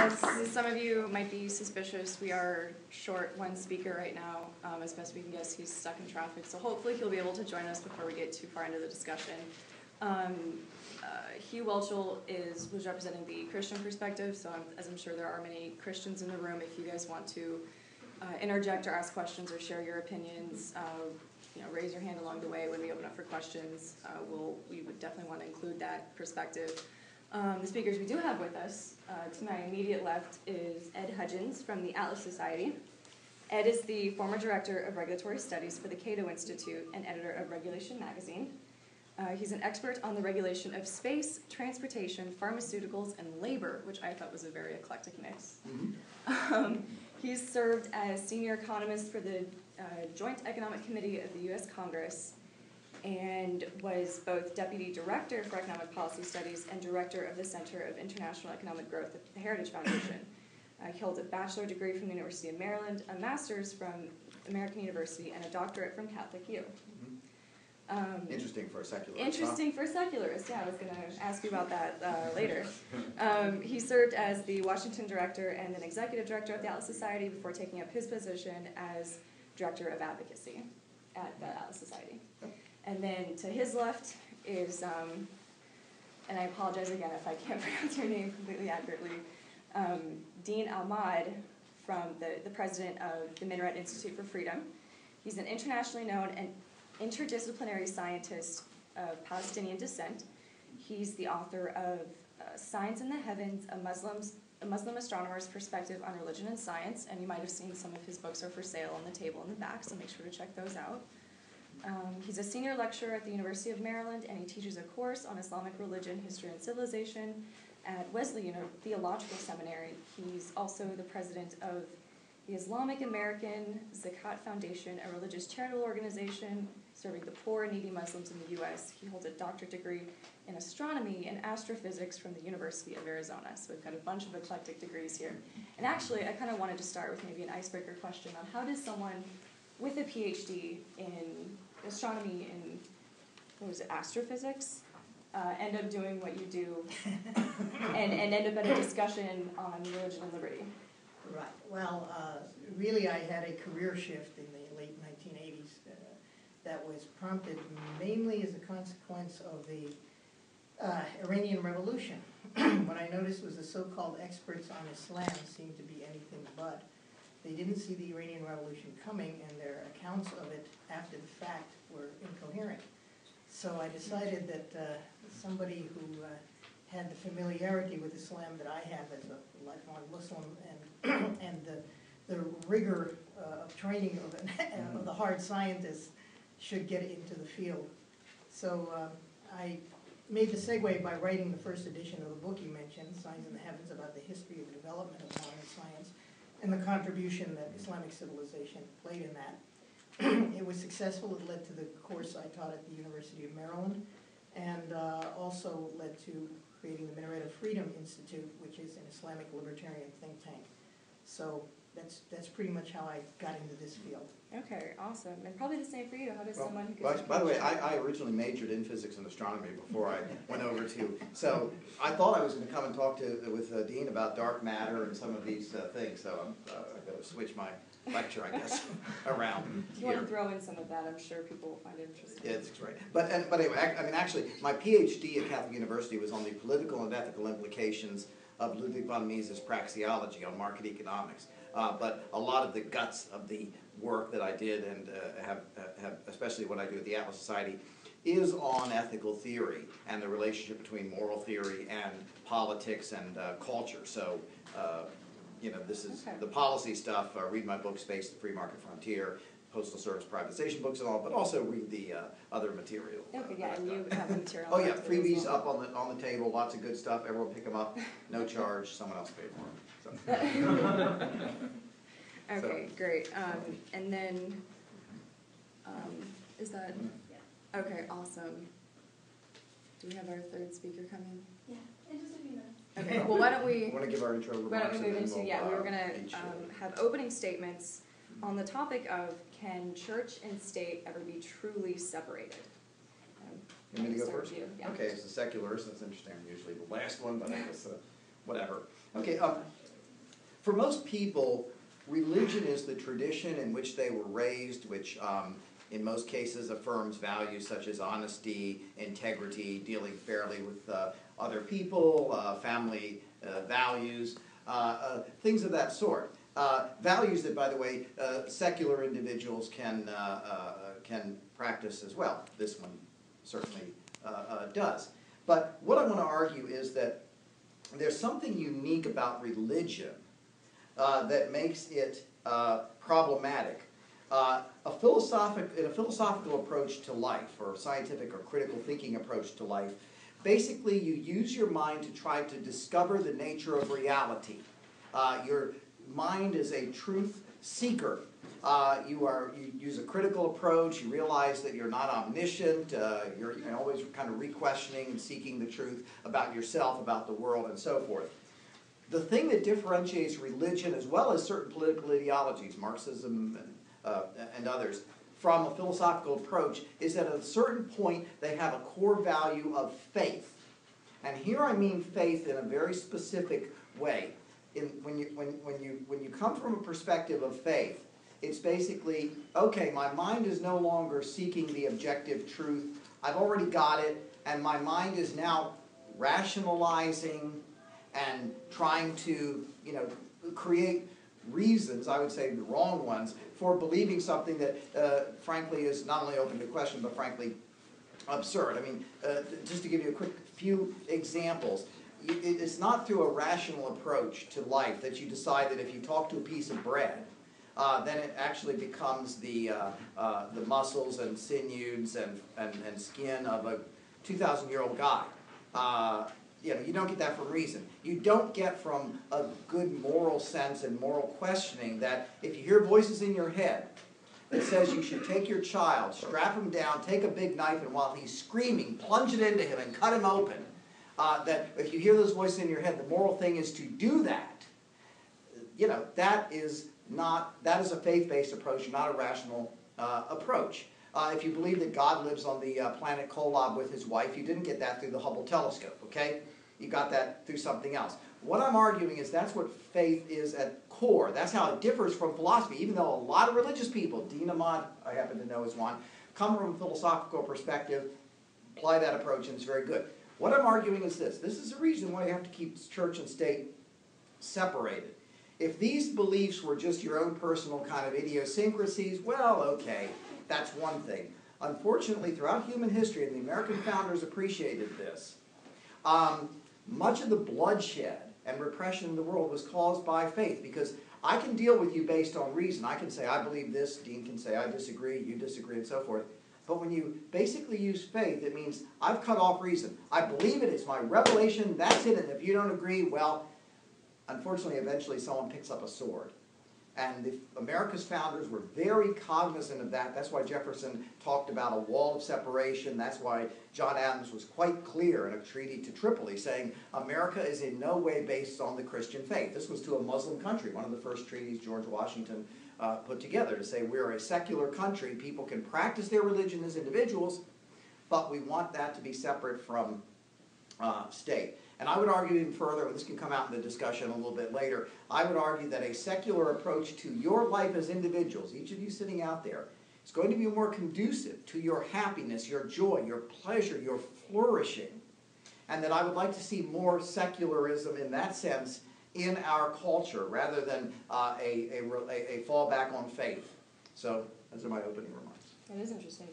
As some of you might be suspicious, we are short one speaker right now. As best we can guess, he's stuck in traffic, so hopefully he'll be able to join us before we get too far into the discussion. Hugh Welchel was representing the Christian perspective, so as I'm sure there are many Christians in the room, if you guys want to interject or ask questions or share your opinions, raise your hand along the way when we open up for questions. We would definitely want to include that perspective. The speakers we do have with us, to my immediate left is Ed Hudgens from the Atlas Society. Ed is the former director of regulatory studies for the Cato Institute and editor of Regulation magazine. He's an expert on the regulation of space, transportation, pharmaceuticals, and labor, which I thought was a very eclectic mix. Mm-hmm. He's served as senior economist for the Joint Economic Committee of the U.S. Congress, and was both Deputy Director for Economic Policy Studies and Director of the Center of International Economic Growth at the Heritage Foundation. He holds a bachelor degree from the University of Maryland, a master's from American University, and a doctorate from Catholic U. Interesting for a secularist. Interesting for a secularist, yeah, I was going to ask you about that later. He served as the Washington Director and then Executive Director of the Atlas Society before taking up his position as Director of Advocacy at the Atlas Society. And then to his left is, and I apologize again if I can't pronounce your name completely accurately, Dean Ahmad, from the president of the Minaret Institute for Freedom. He's an internationally known and interdisciplinary scientist of Palestinian descent. He's the author of Signs in the Heavens, a Muslim astronomer's perspective on religion and science, and you might have seen some of his books are for sale on the table in the back, so make sure to check those out. He's a senior lecturer at the University of Maryland, and he teaches a course on Islamic religion, history, and civilization at Wesley Theological Seminary. He's also the president of the Islamic American Zakat Foundation, a religious charitable organization serving the poor and needy Muslims in the U.S. He holds a doctorate degree in astronomy and astrophysics from the University of Arizona. So we've got a bunch of eclectic degrees here. And actually, I kind of wanted to start with maybe an icebreaker question on how does someone with a PhD in astronomy and, astrophysics, end up doing what you do and end up at a discussion on religion and liberty? Right. Well, really I had a career shift in the late 1980s that was prompted mainly as a consequence of the Iranian Revolution. What I noticed was the so-called experts on Islam seemed to be anything but. They didn't see the Iranian Revolution coming, and their accounts of it after the fact were incoherent. So I decided that somebody who had the familiarity with Islam that I have as a lifelong Muslim and the rigor of training of the hard scientists should get into the field. So I made the segue by writing the first edition of the book you mentioned, Signs in the Heavens, about the history of the development of modern science and the contribution that Islamic civilization played in that. It was successful. It led to the course I taught at the University of Maryland, and also led to creating the Minaret of Freedom Institute, which is an Islamic libertarian think tank. So that's pretty much how I got into this field. Okay, awesome. And probably the same for you. How does someone who gets by the way, I originally majored in physics and astronomy before I went over to, so I thought I was going to come and talk with Dean about dark matter and some of these things, so I'm going to switch my lecture, I guess, around. If you want to throw in some of that, I'm sure people will find it interesting. Yeah, that's right. But anyway, I mean, actually, my PhD at Catholic University was on the political and ethical implications of Ludwig von Mises' praxeology on market economics. But a lot of the guts of the work that I did and have especially what I do at the Atlas Society, is on ethical theory and the relationship between moral theory and politics and culture. So, this is the policy stuff. Read my book, Space, the Free Market Frontier, Postal Service privatization books and all, but also read the other material. Okay, yeah, and you have the material. Oh yeah, freebies up on the table, lots of good stuff. Everyone pick them up, no charge. Someone else paid for them. So. Okay, great. And then, is that? Yeah. Okay, awesome. Do we have our third speaker coming? Yeah, in just a few minutes. Okay, well, why don't we want to give our intro remarks? Why don't we move into, we were going to have opening statements on the topic of, can church and state ever be truly separated? You want me to go first? Yeah. Okay, it's the secularist. That's interesting. I'm usually the last one, but I guess whatever. Okay, For most people, religion is the tradition in which they were raised, which in most cases affirms values such as honesty, integrity, dealing fairly with other people, family values, things of that sort. Values that, by the way, secular individuals can practice as well. This one certainly does. But what I want to argue is that there's something unique about religion that makes it problematic. In a philosophical approach to life, or scientific or critical thinking approach to life, basically you use your mind to try to discover the nature of reality. Your mind is a truth seeker. You use a critical approach. You realize that you're not omniscient. You're always kind of re-questioning and seeking the truth about yourself, about the world, and so forth. The thing that differentiates religion, as well as certain political ideologies, Marxism and others, from a philosophical approach, is that at a certain point they have a core value of faith. And here I mean faith in a very specific way. When you come from a perspective of faith, it's basically, okay, my mind is no longer seeking the objective truth. I've already got it, and my mind is now rationalizing and trying to, create reasons, I would say the wrong ones, for believing something that, frankly, is not only open to question, but frankly absurd. I mean, just to give you a quick few examples, it's not through a rational approach to life that you decide that if you talk to a piece of bread, then it actually becomes the muscles and sinews and skin of a 2,000-year-old guy. You don't get that from reason. You don't get from a good moral sense and moral questioning that if you hear voices in your head that says you should take your child, strap him down, take a big knife, and while he's screaming, plunge it into him and cut him open, that if you hear those voices in your head, the moral thing is to do that. That is a faith-based approach, not a rational approach. If you believe that God lives on the planet Kolob with his wife, you didn't get that through the Hubble telescope, okay? You got that through something else. What I'm arguing is that's what faith is at core. That's how it differs from philosophy, even though a lot of religious people, Dean Ahmad, I happen to know is one, come from a philosophical perspective, apply that approach, and it's very good. What I'm arguing is this. This is the reason why you have to keep church and state separated. If these beliefs were just your own personal kind of idiosyncrasies, well, okay, that's one thing. Unfortunately, throughout human history, and the American founders appreciated this, much of the bloodshed and repression in the world was caused by faith, because I can deal with you based on reason. I can say, I believe this, Dean can say, I disagree, you disagree, and so forth. But when you basically use faith, it means I've cut off reason. I believe it, it's my revelation, that's it, and if you don't agree, well, unfortunately, eventually someone picks up a sword. And America's founders were very cognizant of that. That's why Jefferson talked about a wall of separation. That's why John Adams was quite clear in a treaty to Tripoli saying America is in no way based on the Christian faith. This was to a Muslim country, one of the first treaties George Washington put together to say we're a secular country. People can practice their religion as individuals, but we want that to be separate from state. And I would argue even further, and this can come out in the discussion a little bit later, I would argue that a secular approach to your life as individuals, each of you sitting out there, is going to be more conducive to your happiness, your joy, your pleasure, your flourishing. And that I would like to see more secularism in that sense in our culture, rather than a fallback on faith. So, those are my opening remarks. That is interesting.